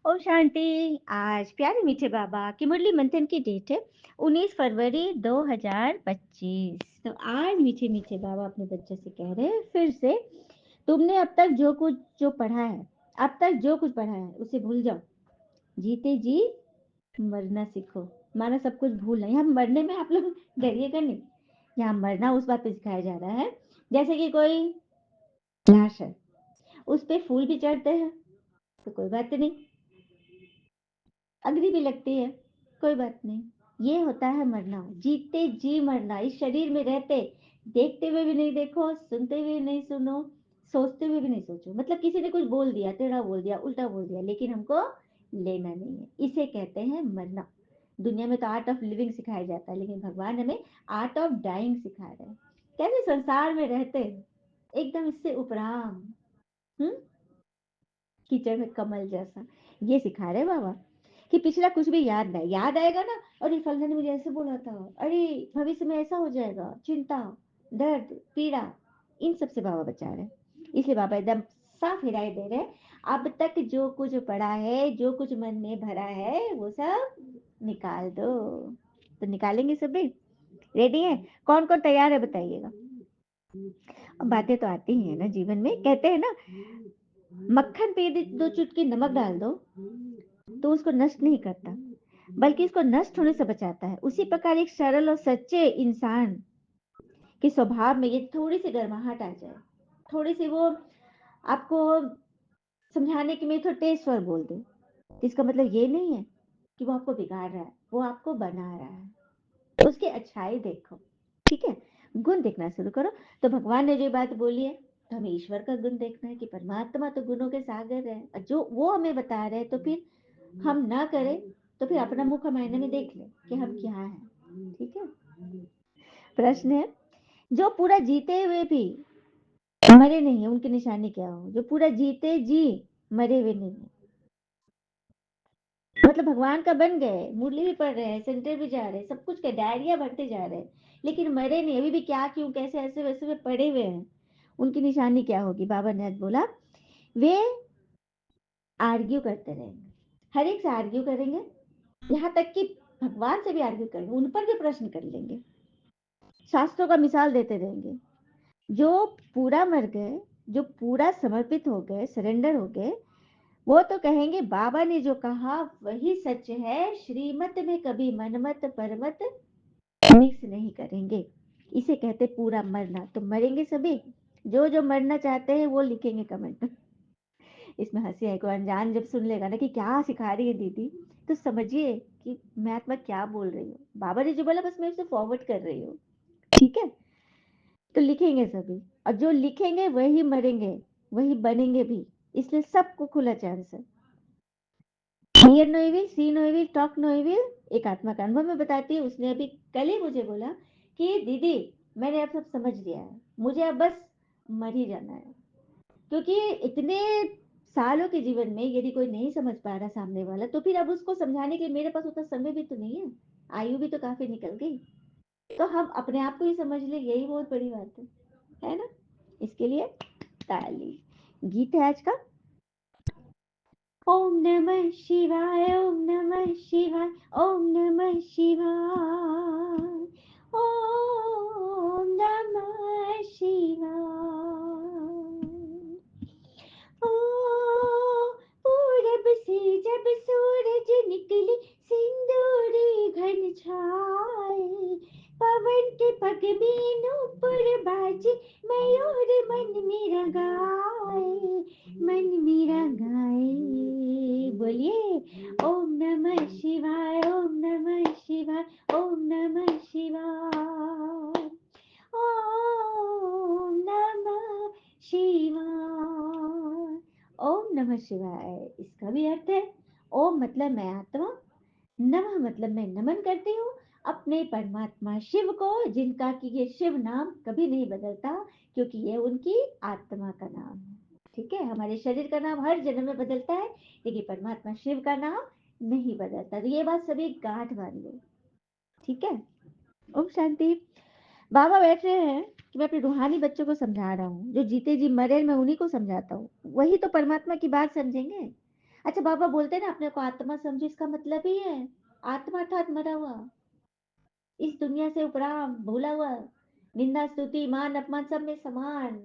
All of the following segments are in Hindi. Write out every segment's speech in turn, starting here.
ओम शांति। आज प्यारे मीठे बाबा की मुरली मंथन की डेट है 19 फरवरी 2025। तो आज मीठे मीठे बाबा अपने बच्चे से कह रहे हैं फिर से, तुमने अब तक जो पढ़ा है, अब तक जो कुछ पढ़ा है उसे भूल जाओ। जीते जी मरना सीखो। माना सब कुछ भूलना। यहाँ मरने में आप लोग डरिएगा नहीं। यहाँ मरना उस बात पे सिखाया जा रहा है जैसे कि कोई लाश है, उस पे फूल भी चढ़ते हैं तो कोई बात नहीं, अग्नि भी लगती है, कोई बात नहीं। ये होता है मरना। जीते जी मरना, इस शरीर में रहते, देखते हुए भी नहीं देखो, सुनते हुए नहीं सुनो, सोचते हुए भी नहीं सोचो। मतलब किसी ने कुछ बोल दिया, टेढ़ा बोल दिया, उल्टा बोल दिया, लेकिन हमको लेना नहीं है। इसे कहते हैं मरना। दुनिया में तो आर्ट ऑफ लिविंग सिखाया जाता है, लेकिन भगवान हमें आर्ट ऑफ डाइंग सिखा रहे हैं। कैसे संसार में रहते एकदम इससे उपराम, हम्म कीचड़ में कमल जैसा, ये सिखा रहे बाबा। कि पिछला कुछ भी याद नहीं, याद आएगा ना, अरे फलना ने मुझे ऐसे बोला था, अरे भविष्य में ऐसा हो जाएगा, चिंता, दर्द, पीड़ा, इन सब से बाबा बचा रहे हैं। इसलिए बाबा एकदम साफ हिदायत दे रहे हैं, अब तक जो कुछ पढ़ा है, जो कुछ मन में भरा है, वो सब निकाल दो। तो निकालेंगे सभी? रेडी है? कौन कौन तैयार है बताइएगा। अब बातें तो आती ही है ना जीवन में। कहते हैं ना, मक्खन पे यदि 2 चुटकी नमक डाल दो तो उसको नष्ट नहीं करता, बल्कि इसको नष्ट होने से बचाता है। उसी प्रकार एक सरल और सच्चे इंसान के स्वभाव में ये थोड़ी सी गर्माहट आ जाए, थोड़ी सी वो आपको समझाने के में थोड़ा तेज स्वर बोल दे, तो इसका मतलब ये नहीं है कि वो आपको बिगाड़ रहा है, वो आपको बना रहा है। उसकी अच्छाई देखो, ठीक है? गुण देखना शुरू करो। तो भगवान ने जो बात बोली है, तो हमें ईश्वर का गुण देखना है कि परमात्मा तो गुणों के सागर है। जो वो हमें बता रहे हैं, तो फिर हम ना करें तो फिर अपना मुख हम आईने में देख ले कि हम क्या हैं। ठीक है? प्रश्न है, जो पूरा जीते हुए भी मरे नहीं है, उनकी निशानी क्या हो? जो पूरा जीते जी मरे हुए नहीं है, मतलब भगवान का बन गए, मुरली भी पढ़ रहे हैं, सेंटर भी जा रहे हैं, सब कुछ के डायरिया भरते जा रहे हैं, लेकिन मरे नहीं, अभी भी क्या क्यों कैसे ऐसे वैसे में पड़े हुए हैं। उनकी निशानी क्या होगी? बाबा ने आज बोला, वे आर्ग्यू करते रहेंगे, हर एक से आर्ग्यू करेंगे, यहाँ तक कि भगवान से भी आर्ग्यू करेंगे, उन पर भी प्रश्न कर लेंगे, शास्त्रों का मिसाल देते रहेंगे। जो पूरा मर गए, जो पूरा समर्पित हो गए, सरेंडर हो गए, वो तो कहेंगे बाबा ने जो कहा वही सच है, श्रीमत में कभी मनमत परमत मिक्स नहीं करेंगे। इसे कहते पूरा मरना। तो मरेंगे सभी। जो जो मरना चाहते हैं वो लिखेंगे कमेंट में। इसमें हंसी है, कोई अनजान जब सुन लेगा ना कि क्या सिखा रही है दीदी, तो समझिए कि मैं आत्मा क्या बोल रही हूँ। बाबा ने जो बोला बस मैं उसे फॉरवर्ड कर रही हूँ। ठीक है? तो लिखेंगे सभी, और जो लिखेंगे वही मरेंगे, वही बनेंगे भी। इसलिए सबको खुला चांस है। Hear no evil, see no evil, talk no evil. एक आत्मा का अनुभव में बताती हूँ। उसने अभी कल ही मुझे बोला कि दीदी मैंने अब सब समझ लिया है, मुझे अब बस मर ही जाना है। क्योंकि इतने सालों के जीवन में यदि कोई नहीं समझ पा रहा सामने वाला, तो फिर अब उसको समझाने के लिए मेरे पास उतना समय भी तो नहीं है, आयु भी तो काफी निकल गई। तो हम अपने आप को ही समझ ले, यही बहुत बड़ी बात है ना? इसके लिए ताली। गीत है आज का, ओम नमः शिवाय, ओम नमः शिवाय, ओम नमः शिवाय, ओम नमः शिवाय। ओ पूरब से जब सूरज निकले, सिंदूरी घन छाए, पवन के पग में नूपुर बाजे, मयूर मन मेरा गाए, मन मेरा गाए। बोलिए ओम नमः शिवाय, ओम नमः शिवाय, ओम नमः शिवाय, ओम नमः शिवाय। ओम नमः शिवाय, इसका भी अर्थ है, ओम मतलब मैं आत्मा, नमः मतलब मैं नमन करती हूँ अपने परमात्मा शिव को, जिनका कि ये शिव नाम कभी नहीं बदलता, क्योंकि ये उनकी आत्मा का नाम है। ठीक है? हमारे शरीर का नाम हर जन्म में बदलता है, लेकिन परमात्मा शिव का नाम नहीं बदलता। तो ये बात सभी गांठ बांध लो। ठीक है? ओम शांति। बाबा बैठ रहे हैं कि मैं अपने रूहानी बच्चों को समझा रहा हूँ, जो जीते जी मरे मैं उन्हीं को समझाता हूँ, वही तो परमात्मा की बात समझेंगे। अच्छा, बाबा बोलते हैं ना अपने को आत्मा समझो, इसका मतलब ही है आत्मा अर्थात मरा हुआ, इस दुनिया से उपराम, भूला हुआ, निंदा स्तुति मान अपमान सब में समान।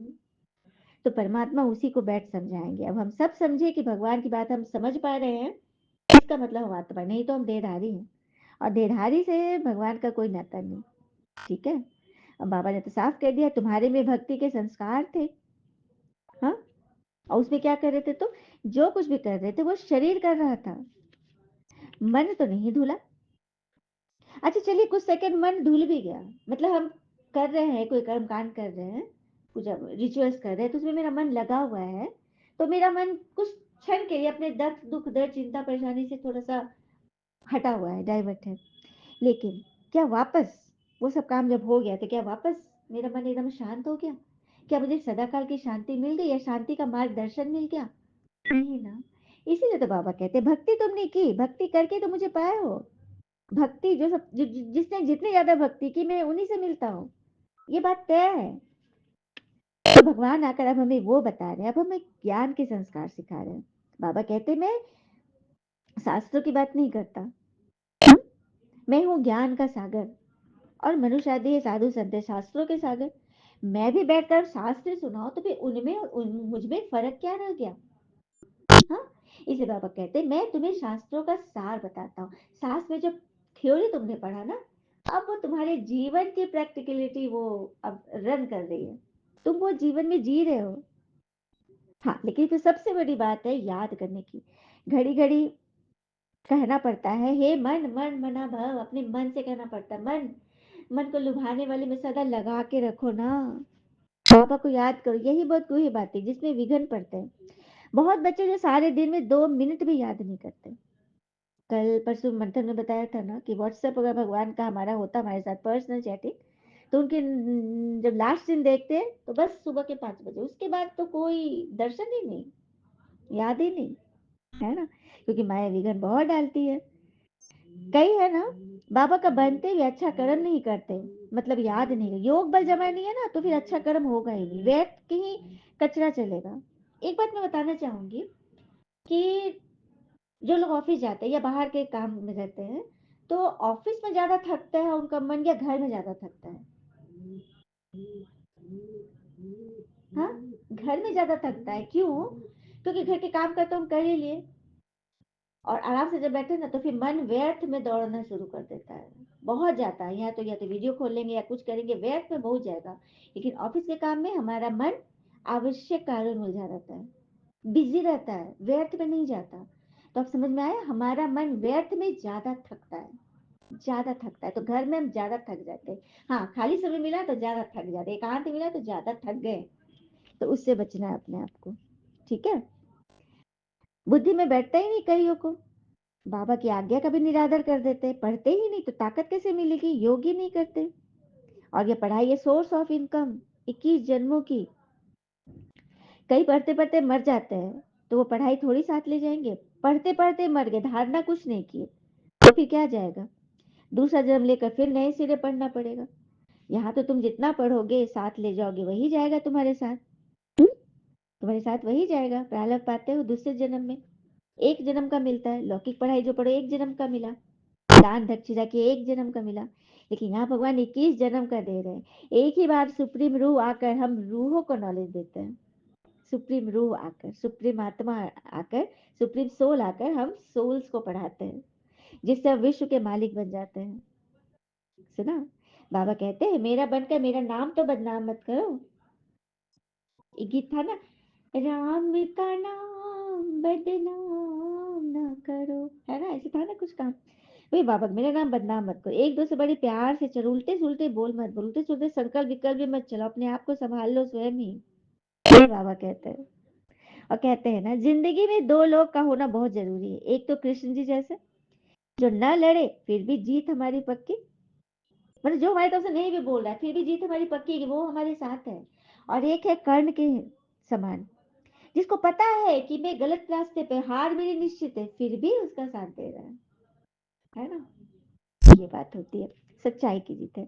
तो परमात्मा उसी को बैठ समझाएंगे। अब हम सब समझे कि भगवान की बात हम समझ पा रहे हैं, इसका मतलब हम आत्मा, नहीं तो हम देहधारी हैं, और देहधारी से भगवान का कोई नाता नहीं। ठीक है। अब बाबा ने तो साफ कह दिया तुम्हारे में भक्ति के संस्कार थे। हाँ, और उसमें क्या कर रहे थे तो जो कुछ भी कर रहे थे वो शरीर कर रहा था, मन तो नहीं धुला। अच्छा चलिए कुछ सेकंड मन धुल भी गया, मतलब हम कर रहे हैं कोई कर्म कांड कर रहे हैं, पूजा रिचुअल्स कर रहे हैं, तो उसमें मेरा मन लगा हुआ है, तो मेरा मन कुछ क्षण के लिए अपने दर्द दुख दर्द चिंता परेशानी से थोड़ा सा हटा हुआ है, डाइवर्ट है, लेकिन क्या वापस वो सब काम जब हो गया तो क्या वापस मेरा मन एकदम शांत हो गया? क्या मुझे सदाकाल की शांति मिल गई या शांति का मार्गदर्शन मिल गया? नहीं ना। इसीलिए तो बाबा कहते हैं भक्ति तुमने की, भक्ति करके तो मुझे पाए हो। भक्ति जो सब जिसने जितनी ज्यादा भक्ति की मैं उन्हीं से मिलता हूँ, ये बात तय है। तो भगवान आकर अब हमें वो बता रहे हैं, अब हमें ज्ञान के संस्कार सिखा रहे हैं। बाबा कहते मैं शास्त्रों की बात नहीं करता, हम्म? मैं हूँ ज्ञान का सागर, और मनुष्य आदि है साधु संत है शास्त्रों के सागर। मैं भी बैठकर शास्त्र सुनाओ तो फिर उनमें और मुझ में फर्क क्या रह गया? हाँ, इसलिए बाबा कहते हैं मैं तुम्हें शास्त्रों का सार बताता हूँ। शास्त्र में जो थ्योरी तुमने पढ़ा ना, अब वो तुम्हारे जीवन की प्रैक्टिकलिटी वो अब रन कर रही है, तुम वो जीवन में जी रहे हो। हाँ, लेकिन फिर सबसे बड़ी बात है याद करने की। घड़ी घड़ी कहना पड़ता है हे मन मन मना भव, अपने मन से कहना पड़ता है। मन मन को लुभाने वाले में सदा लगा के रखो ना, बाबा को याद करो, यही बहुत कोई बात है जिसमें विघन पड़ते हैं। बहुत बच्चे जो सारे दिन में 2 मिनट भी याद नहीं करते। कल परसों मंथन में बताया था ना कि व्हाट्सएप अगर भगवान का हमारा होता हमारे साथ पर्सनल चैटिंग, तो उनके जब लास्ट दिन देखते हैं तो बस सुबह के 5 बजे, उसके बाद तो कोई दर्शन ही नहीं, याद ही नहीं, है ना, क्योंकि माया विघन बहुत डालती है। कई है ना, बाबा का बनते हुए अच्छा कर्म नहीं करते, मतलब याद नहीं, योग बल जमा नहीं है ना, तो फिर अच्छा कर्म होगा ही नहीं, व्यर्थ की ही कचरा चलेगा। एक बात मैं बताना चाहूंगी कि जो लोग ऑफिस जाते हैं या बाहर के काम में रहते हैं, तो ऑफिस में ज्यादा थकता है उनका मन या घर में ज्यादा थकता है? हाँ, घर में ज्यादा थकता है, क्यों? क्योंकि घर के काम का तो हम कर ही लिए, और आराम से जब बैठे ना तो फिर मन व्यर्थ में दौड़ना शुरू कर देता है, बहुत जाता है, यहाँ तो या तो वीडियो खोल लेंगे या कुछ करेंगे, व्यर्थ में बहुत जाएगा। लेकिन ऑफिस के काम में हमारा मन आवश्यक कार्यों में उलझा रहता है, बिजी रहता है, व्यर्थ में नहीं जाता। तो अब समझ में आया, हमारा मन व्यर्थ में ज्यादा थकता है, ज्यादा थकता है, तो घर में हम ज्यादा थक जाते हैं। हाँ, खाली समय मिला तो ज्यादा थक जाते, एकांत मिला तो ज्यादा थक गए, तो उससे बचना है अपने आप को। ठीक है। बुद्धि में बैठता ही नहीं कईयों को, बाबा की आज्ञा का भी निरादर कर देते, पढ़ते ही नहीं तो ताकत कैसे मिलेगी, योग ही नहीं करते। और ये पढ़ाई है सोर्स ऑफ इनकम 21 जन्मों की। कई पढ़ते पढ़ते मर जाते हैं, तो वो पढ़ाई थोड़ी साथ ले जाएंगे, पढ़ते पढ़ते मर गए, धारणा कुछ नहीं की, तो फिर क्या जाएगा? दूसरा जन्म लेकर फिर नए सिरे पढ़ना पड़ेगा। यहाँ तो तुम जितना पढ़ोगे साथ ले जाओगे वही जाएगा तुम्हारे साथ। हम्म? तुम्हारे साथ वही जाएगा, प्रारब्ध पाते हो दूसरे जन्म में। एक जन्म का मिलता है, लौकिक पढ़ाई जो पढ़ो एक जन्म का मिला, दान दक्षिणा की एक जन्म का मिला, लेकिन यहाँ भगवान 21 जन्म का दे रहे हैं। एक ही बार सुप्रीम रूह आकर हम रूहों को नॉलेज देते हैं, सुप्रीम रूह आकर, सुप्रीम आत्मा आकर, सुप्रीम सोल आकर हम सोल्स को पढ़ाते हैं, जिससे हम विश्व के मालिक बन जाते हैं। सुना, बाबा कहते हैं मेरा बनकर मेरा नाम तो बदनाम मत करो। एक गीत था ना, राम का नाम बदनाम ना करो, है ना, ऐसे था ना कुछ काम। वही बाबा, मेरा नाम बदनाम मत करो, एक दो से बड़े प्यार से चलो, उल्टे सुलटे बोल मत बोलो, उल्टे सुलटे संकल्प विकल्प भी मत चलो, अपने आप को संभाल लो स्वयं ही, ये बाबा कहते हैं। और कहते हैं ना जिंदगी में दो लोग का होना बहुत जरूरी है, एक तो कृष्ण जी जैसे जो न लड़े फिर भी जीत हमारी पक्की, मतलब जो हमारी तरफ से नहीं भी बोल रहा है फिर भी जीत हमारी पक्की है कि वो हमारे साथ है। और एक है कर्ण के समान, जिसको पता है कि मैं गलत रास्ते पे, हार मेरी निश्चित है, फिर भी उसका साथ दे रहा है ना, ये बात होती है, सच्चाई की जीत है।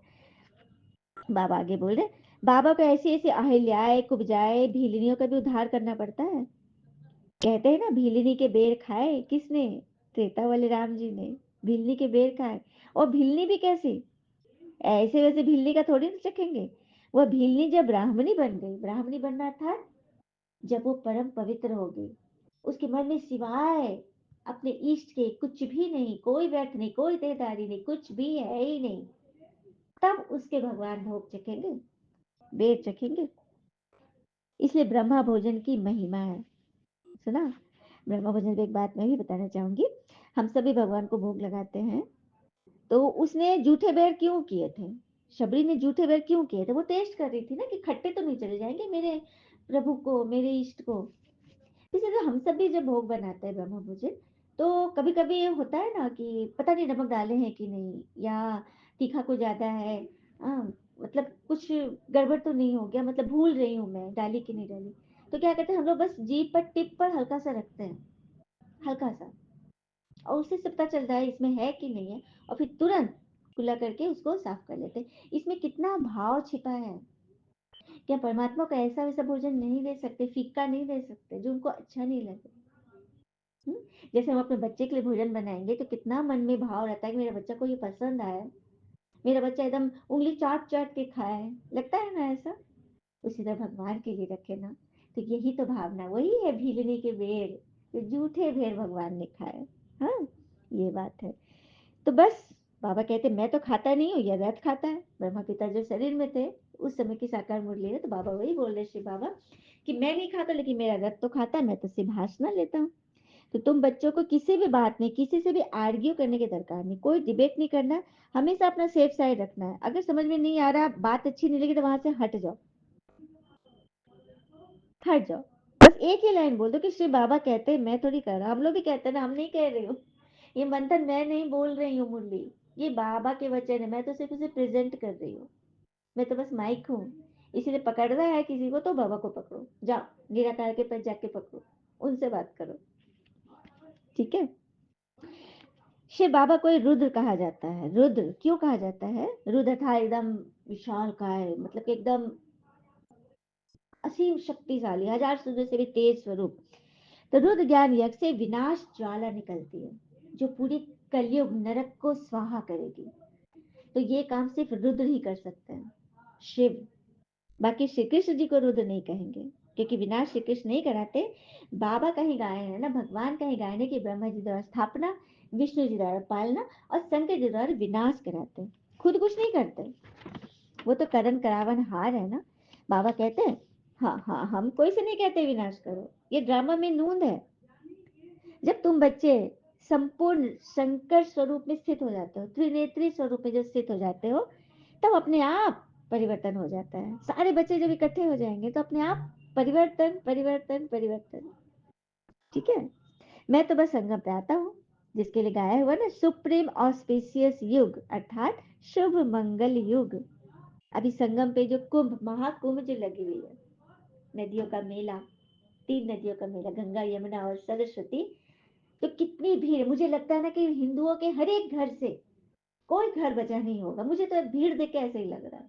बाबा आगे बोल रहे, बाबा को ऐसी ऐसी अहिल्याएं कुब्जाएं भीलनियों का भी उद्धार करना पड़ता है। कहते हैं ना, भीलनी के बेर खाए किसने? त्रेता वाले राम जी ने भीलनी के बेर खाए। और भीलनी भी कैसी? ऐसे वैसे भीलनी का थोड़ी ना चखेंगे। वह भीलनी जब ब्राह्मणी बन गई, ब्राह्मणी बनना था जब वो परम पवित्र हो गई, उसके मन में सिवाय अपने इष्ट के कुछ भी नहीं, कोई व्यर्थ नहीं, कोई देहधारी नहीं, कुछ भी है ही नहीं, तब उसके भगवान भोग चखेंगे, बेर चखेंगे। इसलिए ब्रह्मा भोजन की महिमा है। सुना? ब्रह्मा भोजन में एक बात मैं भी बताना चाहूंगी। हम सभी भगवान को भोग लगाते हैं, तो उसने जूठे बेर क्यों किए थे? शबरी ने जूठे बेर क्यों किए थे? वो टेस्ट कर रही थी ना कि खट्टे तो नहीं चले जाएंगे मेरे प्रभु को, मेरे इष्ट को। इसी तरह हम सब भी जब भोग बनाते हैं ब्रह्म भोजन, तो कभी कभी ये होता है ना कि पता नहीं नमक डाले हैं कि नहीं, या तीखा को ज्यादा है, मतलब कुछ गड़बड़ तो नहीं हो गया, मतलब भूल रही हूँ मैं डाली कि नहीं डाली। तो क्या कहते हैं हम लोग, बस जीभ पर टिप पर हल्का सा रखते हैं, हल्का सा, और उससे से पता चलता है इसमें है कि नहीं है, और फिर तुरंत कुल्ला करके उसको साफ कर लेते हैं। इसमें कितना भाव छिपा है। क्या परमात्मा को ऐसा वैसा भोजन नहीं दे सकते, फीका नहीं दे सकते जो उनको अच्छा नहीं लगे? हम्म? जैसे हम अपने बच्चे के लिए भोजन बनाएंगे तो कितना मन में भाव रहता है कि मेरे बच्चा को ये पसंद आए, मेरा बच्चा एकदम उंगली चाट चाट के खाए, लगता है ना ऐसा? उसी तरह भगवान के लिए रखे ना, तो यही तो भावना, वही है भीलनी के बेर, जो जूठे बेर भगवान ने खाए। हाँ, ये बात है। तो बस बाबा कहते मैं तो खाता नहीं हूँ, यह रथ खाता है। ब्रह्मा पिता जो शरीर में थे उस समय की साकार मुरली है, तो बाबा वही बोल रहे श्री बाबा कि मैं नहीं खाता, लेकिन मेरा रथ तो खाता है, मैं तो सिंहासना लेता हूँ। तो तुम बच्चों को किसी भी बात में किसी से भी आर्ग्यू करने की दरकार नहीं, कोई डिबेट नहीं करना, हमेशा अपना सेफ साइड रखना है। अगर समझ में नहीं आ रहा, बात अच्छी नहीं लगी, तो वहां से हट जाओ, हट जाओ। बस एक ही लाइन बोल दो कि श्री बाबा कहते हैं, मैं थोड़ी कह रहा, हम लोग भी कहते हैं ना, हम नहीं कह रही हूँ, ये मंथन मैं नहीं बोल रही हूँ मुरली, ये बाबा के वचन है, मैं तो सिर्फ उसे प्रेजेंट कर रही हूँ, मैं तो बस माइक हूँ। इसीलिए पकड़ना है किसी को तो बाबा को पकड़ो, जाओ निराकार के पास जाके पकड़ो, उनसे बात करो, ठीक है? शिव बाबा को रुद्र कहा जाता है। रुद्र क्यों कहा जाता है? रुद्र था एकदम विशाल काय, मतलब कि एकदम असीम शक्तिशाली, हजार सूर्य से भी तेज स्वरूप। तो रुद्र ज्ञान यज्ञ से विनाश ज्वाला निकलती है, जो पूरी कलयुग नरक को स्वाहा करेगी। तो ये काम सिर्फ रुद्र ही कर सकते हैं, शिव। बाकी श्री कृष्ण जी को रुद्र नहीं कहेंगे, क्योंकि विनाश श्री कृष्ण नहीं कराते। बाबा का ही गायन है ना, भगवान का ही गायन है कि ब्रह्मा जी द्वारा स्थापना, विष्णु जी द्वारा पालना, और शंकर जी द्वारा विनाश कराते, खुद कुछ नहीं करते। वो तो करण करावन हार है ना। बाबा कहते हैं हाँ हाँ, हम कोई से नहीं कहते विनाश करो, ये ड्रामा में नूंद है। जब तुम बच्चे संपूर्ण शंकर स्वरूप में स्थित हो जाते हो, त्रिनेत्री स्वरूप में जब स्थित हो जाते हो, तब अपने आप परिवर्तन हो जाता है। सारे बच्चे जब इकट्ठे हो जाएंगे तो अपने आप परिवर्तन परिवर्तन परिवर्तन, ठीक है? मैं तो बस संगम पे आता हूँ, जिसके लिए गाया हुआ ना, सुप्रीम ऑस्पिशियस युग अर्थात शुभ मंगल युग। अभी संगम पे जो कुंभ, महाकुंभ जो लगी हुई है, नदियों का मेला, 3 नदियों का मेला, गंगा यमुना और सरस्वती। तो कितनी भीड़, मुझे लगता है ना कि हिंदुओं के हर एक घर से कोई घर बचा नहीं होगा, मुझे तो भीड़ देख के ऐसे ही लग रहा है।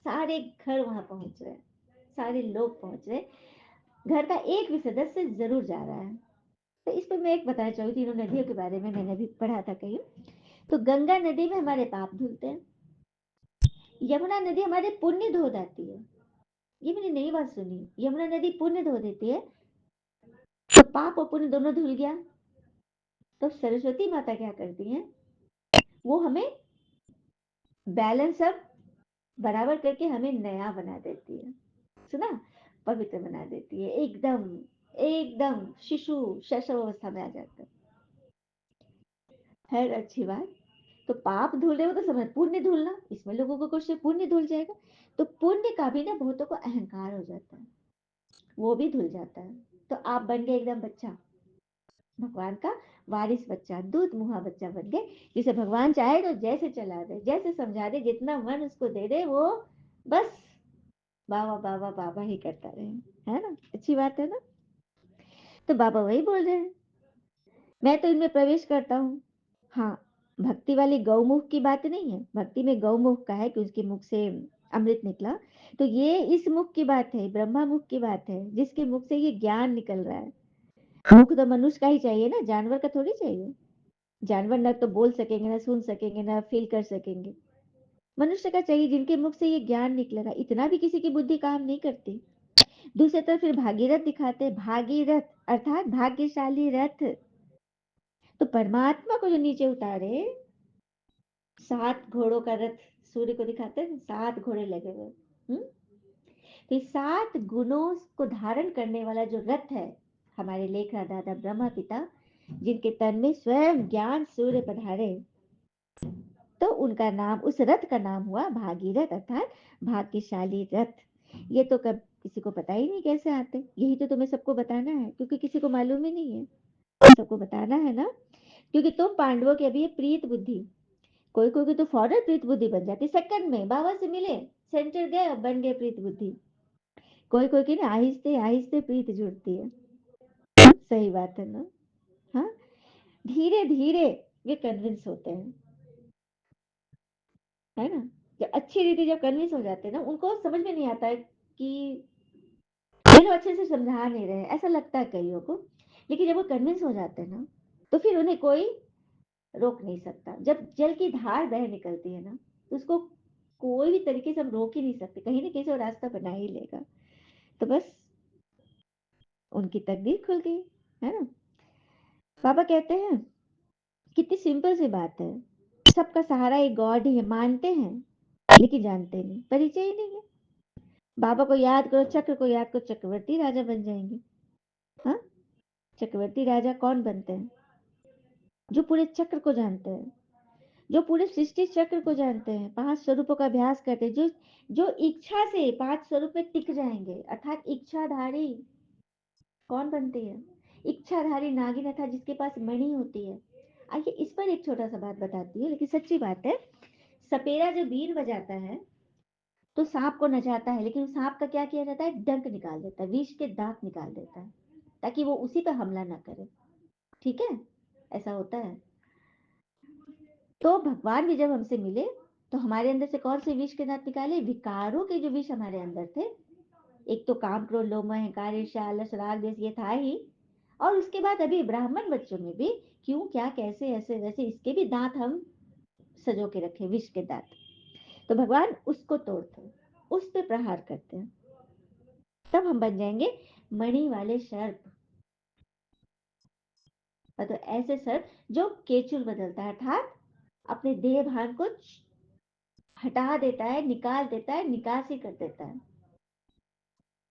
सारे घर वहां पहुंच रहे हैं, सारे लोग पहुंच रहे हैं, घर का एक भी सदस्य जरूर जा रहा है। तो इस पर मैं एक बताना चाहूंगी, तीनों नदियों के बारे में मैंने भी पढ़ा था कहीं। तो गंगा नदी में हमारे पाप धुलते हैं, यमुना नदी हमारे पुण्य धो देती है। ये मैंने नई बात सुनी, यमुना नदी पुण्य धो देती है, तो पाप और पुण्य दोनों धुल गया। तो सरस्वती माता क्या करती हैं, वो हमें बैलेंस अब बराबर करके हमें नया बना देती है। सुना? पवित्र बना देती है, एकदम एकदम शिशु शैशव अवस्था में आ जाता है। अच्छी बात। तो पाप धुले हो तो समझ पुण्य धुलना, इसमें लोगों को कुछ पुण्य धुल जाएगा। तो पुण्य का भी ना बहुतों को अहंकार हो जाता है, वो भी धुल जाता है। तो आप बन गए एकदम बच्चा, भगवान का वारिस बच्चा, दूध मुहा बच्चा बन गए, जिसे भगवान चाहे तो जैसे चला दे, जैसे समझा दे, जितना मन उसको दे दे, वो बस बाबा बाबा बाबा ही करता रहे। है ना? अच्छी बात है ना? तो बाबा वही बोल रहे हैं, मैं तो इनमें प्रवेश करता हूँ। हाँ, भक्ति वाली गौमुख की बात नहीं है, भक्ति में गौमुख का है कि उसके मुख से अमृत निकला। तो ये इस मुख की बात है, ब्रह्मा मुख की बात है, जिसके मुख से ये ज्ञान निकल रहा है। मुख तो मनुष्य का ही चाहिए ना, जानवर का थोड़ी चाहिए। जानवर ना तो बोल सकेंगे, ना सुन सकेंगे, ना फील कर सकेंगे। मनुष्य का चाहिए जिनके मुख से ये ज्ञान निकलेगा। इतना भी किसी की बुद्धि काम नहीं करती। दूसरी तरफ फिर भागीरथ दिखाते हैं, भागीरथ अर्थात भाग्यशाली रथ। तो परमात्मा को जो नीचे उतारे, 7 घोड़ों का रथ सूर्य को दिखाते हैं, 7 घोड़े लगे हुए। हम्म? तो 7 गुणों को धारण करने वाला जो रथ है, हमारे लेखा दादा ब्रह्मा पिता, जिनके तन में स्वयं ज्ञान सूर्य पधारे, तो उनका नाम, उस रथ का नाम हुआ भागीरथ अर्थात भाग्यशाली रथ। ये तो कब किसी को पता ही नहीं कैसे आते। यही तो तुम्हें सबको बताना है, क्योंकि किसी को मालूम ही नहीं है। सबको बताना है ना, क्योंकि तुम पांडवों की अभी प्रीत बुद्धि, कोई कोई की तो फौरन प्रीत बुद्धि बन जाती, सेकंड में बाबा से मिले, सेंटर गए और बन गए प्रीत बुद्धि। कोई कोई की ना आहिस्ते आहिस्ते प्रीत जुड़ती है। सही बात है ना। हाँ, धीरे धीरे ये कन्विंस होते हैं, है ना। जब अच्छी रीति जब कन्विंस हो जाते हैं ना, उनको समझ में नहीं आता है कि ये लोग अच्छे से समझा नहीं रहे, ऐसा लगता है कईयों को। लेकिन जब वो कन्विंस हो जाते हैं ना, तो फिर उन्हें कोई रोक नहीं सकता। जब जल की धार बह निकलती है ना, तो उसको कोई भी तरीके से हम रोक ही नहीं सकते, कहीं ना कहीं से वो रास्ता बना ही लेगा। तो बस उनकी तकदीर खुल गई, है ना। बाबा कहते हैं, कितनी सिंपल सी बात है। सबका सहारा एक गॉड ही है, मानते हैं लेकिन जानते नहीं, परिचय ही नहीं है। बाबा को याद करो, चक्र को याद करो, चक्रवर्ती राजा बन जाएंगे। हाँ, चक्रवर्ती राजा कौन बनते हैं? जो पूरे चक्र को जानते हैं, जो पूरे सृष्टि चक्र को जानते हैं, 5 स्वरूपों का अभ्यास करते हैं, जो जो इच्छा से 5 स्वरूप में टिक जाएंगे, अर्थात इच्छाधारी। कौन बनती है? इच्छाधारी नागिन, अर्थात जिसके पास मणि होती है। आइए इस पर एक छोटा सा बात बताती हूँ, लेकिन सच्ची बात है। सपेरा जब बीन बजाता है तो सांप को नचाता है, लेकिन उस सांप का क्या किया जाता है? डंक निकाल देता है, विष के दांत निकाल देता है, ताकि वो उसी पर हमला ना करे। ठीक है, ऐसा होता है। तो भगवान भी जब हमसे मिले, तो हमारे अंदर से कौन से विष के दांत निकाले? विकारों के जो विष हमारे अंदर थे। एक तो काम, क्रोध, लोभ, मोह, अहंकार, ईर्ष्या, आलस, राग, द्वेष, ये था ही। और उसके बाद अभी ब्राह्मण बच्चों में भी क्यों, क्या, कैसे, ऐसे वैसे, इसके भी दांत हम सजो के रखे, विष के दांत। तो भगवान उसको तोड़ते हैं, उस पे प्रहार करते हैं, तब हम बन जाएंगे मणि वाले सर्प। तो ऐसे सर्प जो केचुल बदलता है, अर्थात अपने देह भान को हटा देता है, निकाल देता है, निकासी कर देता है,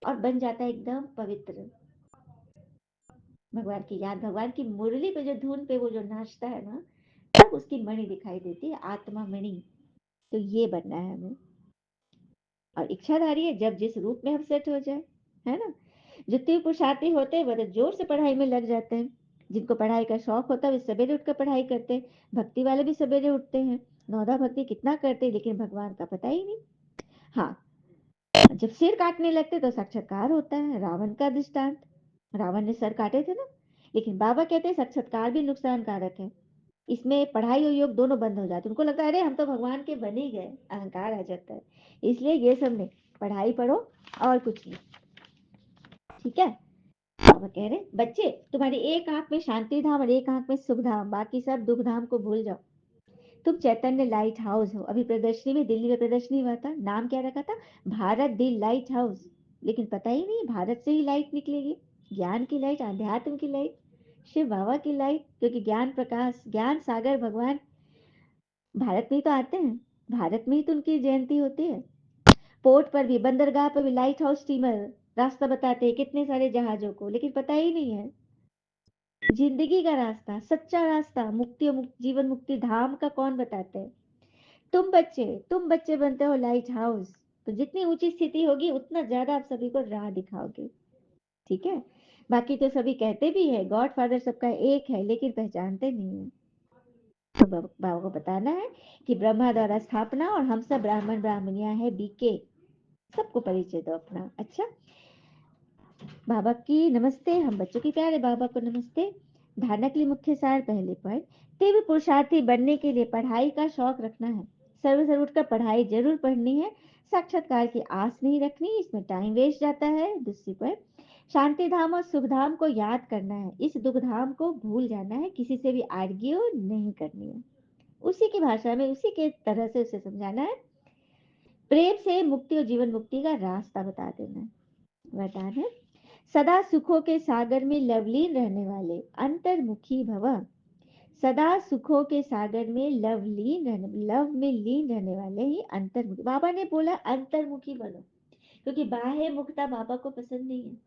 और बन जाता है एकदम पवित्र। भगवान की याद, भगवान की मुरली पे जो धुन पे वो जो नाचता है ना, तब उसकी मणि दिखाई देती है, आत्मा मणि। तो ये बनना है हमें। और इच्छाधारी है, जब जिस रूप में हम सेट हो जाए, है ना। जितने भी पुरुषार्थी होते हैं वो तो जोर से पढ़ाई में लग जाते हैं। जिनको पढ़ाई का शौक होता है वे सवेरे उठकर पढ़ाई करते हैं। भक्ति वाले भी सवेरे उठते हैं, नौदा भक्ति कितना करते हैं, लेकिन भगवान का पता ही नहीं। हाँ, जब सिर काटने लगते तो साक्षात्कार होता है, रावण का दृष्टांत। रावण ने सर काटे थे ना, लेकिन बाबा कहते हैं साक्षात्कार भी नुकसानकारक है। इसमें पढ़ाई और योग दोनों बंद हो जाते, उनको लगता है अरे हम तो भगवान के बन ही गए, अहंकार आ जाता है। इसलिए ये सब नहीं, पढ़ाई पढ़ो और कुछ नहीं। ठीक है। बाबा कह रहे बच्चे, तुम्हारी एक आंख में शांति धाम और एक आंख में सुख धाम, बाकी सब दुख धाम को भूल जाओ। तुम चैतन्य लाइट हाउस हो। अभी प्रदर्शनी में, दिल्ली में प्रदर्शनी हुआ था, नाम क्या रखा था? भारत दी लाइट हाउस। लेकिन पता ही नहीं भारत से ही लाइट निकलेगी, ज्ञान की लाइट, अध्यात्म की लाइट, शिव बाबा की लाइट, क्योंकि ज्ञान प्रकाश, ज्ञान सागर भगवान भारत में ही तो आते हैं, भारत में ही तो उनकी जयंती होती है। पोर्ट पर भी, बंदरगाह पर भी लाइट हाउस स्टीमर रास्ता बताते हैं कितने सारे जहाजों को, लेकिन पता ही नहीं है जिंदगी का रास्ता, सच्चा रास्ता, मुक्ति और जीवन मुक्ति धाम का कौन बताते हैं? तुम बच्चे बनते हो लाइट हाउस। तो जितनी ऊंची स्थिति होगी उतना ज्यादा आप सभी को राह दिखाओगे। ठीक है। बाकी तो सभी कहते भी है गॉड फादर सबका एक है, लेकिन पहचानते नहीं है। तो बाबा को बताना है कि ब्रह्मा द्वारा स्थापना, और हम सब ब्राह्मण ब्राह्मणियां है बीके। सबको परिचय दो अपना। अच्छा, बाबा की नमस्ते, हम बच्चों की प्यारे बाबा को नमस्ते। धारणा के लिए मुख्य सार, पहले पॉइंट, तीव्र पुरुषार्थी बनने के लिए पढ़ाई का शौक रखना है। सर्व सर्व उठकर पढ़ाई जरूर पढ़नी है, साक्षात्कार की आस नहीं रखनी, इसमें टाइम वेस्ट जाता है। दूसरी पॉइंट, शांति धाम और सुख धाम को याद करना है, इस दुख धाम को भूल जाना है, किसी से भी आर्ग्यू नहीं करनी है, उसी की भाषा में उसी के तरह से उसे समझाना है। प्रेम से मुक्ति और जीवन मुक्ति का रास्ता बता देना है। वरदान है, सदा सुखों के सागर में लवलीन रहने वाले अंतर्मुखी भव। सदा सुखों के सागर में लव में लीन रहने वाले ही अंतर्मुखी। बाबा ने बोला अंतर्मुखी बनो, क्योंकि बाह्य मुखता बाबा को पसंद नहीं है।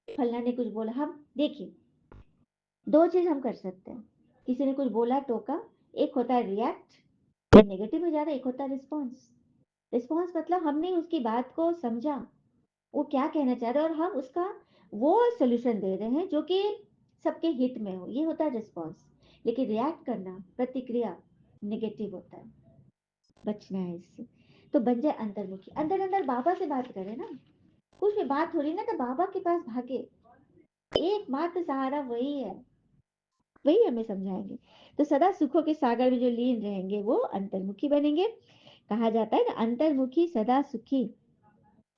फल्ला ने कुछ बोला, हम देखिए दो चीज हम कर सकते हैं, किसी ने कुछ बोला टोका, एक होता है रिएक्ट, नेगेटिव में जाना, एक होता है रिस्पॉन्स। रिस्पॉन्स मतलब हमने उसकी बात को समझा, वो क्या कहना चाह रहे हैं और हम उसका वो सोल्यूशन दे रहे हैं जो कि सबके हित में हो, ये होता है रिस्पॉन्स। लेकिन रिएक्ट करना, प्रतिक्रिया, नेगेटिव होता है, बचना है इससे। तो बन जाए अंतर्मुखी, अंदर अंदर बाबा से बात करें ना, कुछ भी बात हो रही ना तो बाबा के पास भागे, एकमात्र सहारा वही है, वही हमें समझाएंगे। तो सदा सुखों के सागर में जो लीन रहेंगे वो अंतर्मुखी बनेंगे। कहा जाता है ना, अंतर्मुखी सदा सुखी।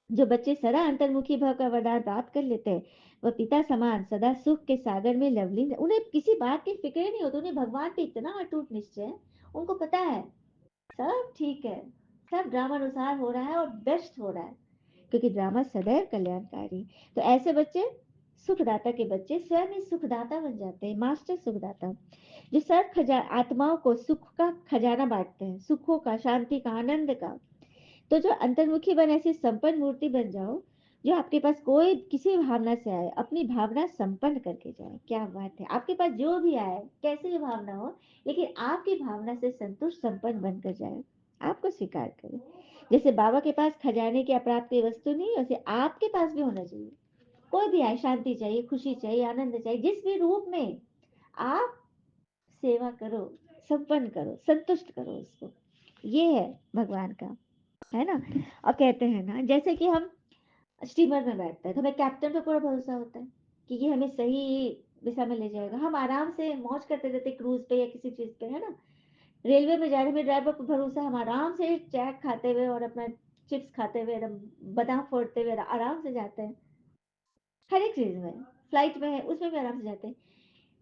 जो बच्चे सदा अंतर्मुखी भाव का वरदान प्राप्त कर लेते हैं, वह पिता समान सदा सुख के सागर में लवलीन, उन्हें किसी बात की फिक्र नहीं होती, उन्हें भगवान पे इतना अटूट निश्चय है, उनको पता है सब ठीक है, सब ड्रामा अनुसार हो रहा है और बेस्ट हो रहा है, क्योंकि ड्रामा सदैव कल्याणकारी। तो ऐसे बच्चे, सुखदाता के बच्चे स्वयं ही सुखदाता बन जाते हैं, मास्टर सुखदाता, जो सर्व आत्माओं को सुख का खजाना बांटते हैं, सुखों का, शांति का, आनंद का। तो जो अंतर्मुखी बन ऐसी संपन्न मूर्ति बन जाओ, जो आपके पास कोई किसी भी भावना से आए अपनी भावना संपन्न करके जाए। क्या बात है, आपके पास जो भी आए कैसी भी भावना हो, लेकिन आपकी भावना से संतुष्ट संपन्न बनकर जाए, आपको स्वीकार करे। जैसे बाबा के पास खजाने की अप्राप्त कोई वस्तु नहीं, वैसे आपके पास भी होना चाहिए। कोई भी आए, शांति चाहिए, खुशी चाहिए, आनंद चाहिए, जिस भी रूप में, आप सेवा करो, संपन्न करो, संतुष्ट करो उसको। ये है भगवान का, है ना। और कहते हैं ना, जैसे कि हम स्टीमर में बैठते हैं तो हमें कैप्टन पे पूरा भरोसा होता है कि ये हमें सही दिशा में ले जाएगा, हम आराम से मौज करते रहते क्रूज पे या किसी चीज पे, है ना। रेलवे में जा रहे, हमें ड्राइवर पर भरोसा है, हम आराम से चैट खाते हुए और अपना चिप्स खाते हुए एकदम बादाम फोड़ते हुए आराम से जाते हैं, हर एक चीज में, फ्लाइट में है उसमें भी आराम से जाते हैं।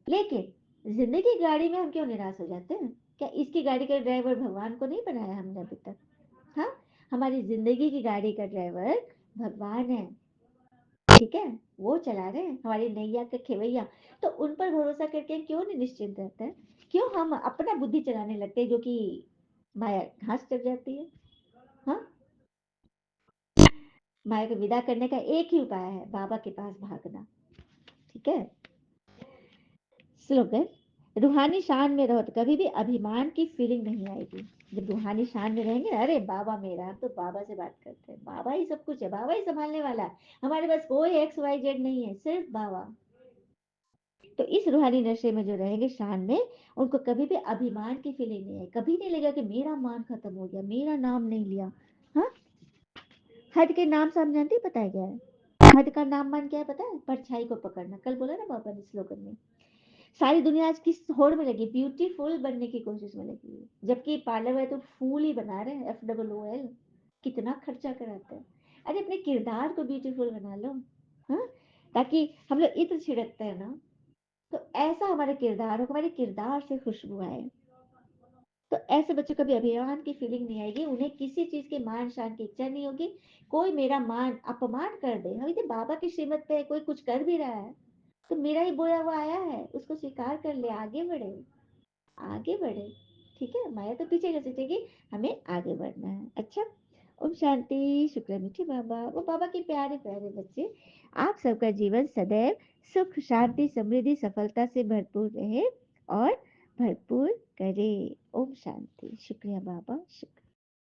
लेकिन जिंदगी की गाड़ी में हम क्यों निराश हो जाते हैं? क्या इसकी गाड़ी का ड्राइवर भगवान को नहीं बनाया हमने अभी तक? हाँ, हमारी जिंदगी की गाड़ी का ड्राइवर भगवान है, ठीक है, वो चला रहे हैं हमारी नैया के खेवैया। तो उन पर भरोसा करके क्यों नहीं निश्चिंत रहते हैं? क्यों हम अपना बुद्धि चलाने लगते हैं, जो कि माया घास चढ़ जाती है। हाँ, माया को विदा करने का एक ही उपाय है, बाबा के पास भागना। ठीक है। स्लोगन, रूहानी शान में रहो तो कभी भी अभिमान की फीलिंग नहीं आएगी। जब रूहानी शान में रहेंगे, अरे बाबा मेरा, हम तो बाबा से बात करते हैं, बाबा ही सब कुछ है, बाबा ही संभालने वाला है, हमारे पास कोई एक्स वाई जेड नहीं है, सिर्फ बाबा। तो इस रूहानी नशे में जो रहेंगे शान में, उनको कभी भी अभिमान की फीलिंग नहीं है, कभी नहीं लगेगा कि मेरा मान खत्म हो गया, मेरा नाम नहीं लिया। हाँ, हद के नाम से हम जानते हैं, पता है क्या है हद का नाम? मान क्या है पता है? परछाई को पकड़ना। कल बोला ना बाबा ने स्लोगन में, सारी दुनिया आज किस होड़ में लगी, ब्यूटीफुल बनने की कोशिश में लगी है, जबकि पार्लर वाले तो फूल ही बना रहे हैं, FOOL। कितना खर्चा कराते हैं। अरे अपने किरदार को ब्यूटीफुल बना लो, हाँ, ताकि हम लोग इत्र छिड़कते हैं ना, तो ऐसा हमारे किरदार हो, हमारे किरदार से खुशबू आए। तो ऐसे बच्चों को भी अभिमान की फीलिंग नहीं आएगी, उन्हें किसी चीज के मान शान की इच्छा नहीं होगी। कोई मेरा मान अपमान कर दे, हम इतने बाबा की श्रीमत पे कोई कुछ कर भी रहा है, तो मेरा ही बोया हुआ आया है, उसको स्वीकार कर ले, आगे बढ़े, आगे बढ़े। ठीक है, माया तो पीछे कैसे चलेगी, हमें आगे बढ़ना है। अच्छा, ओम शांति। शुक्र मीठी बाबा, वो बाबा के प्यारे प्यारे बच्चे, आप सबका जीवन सदैव सुख शांति समृद्धि सफलता से भरपूर रहे और भरपूर करे। ओम शांति। शुक्रिया बाबा, शुक्रिया।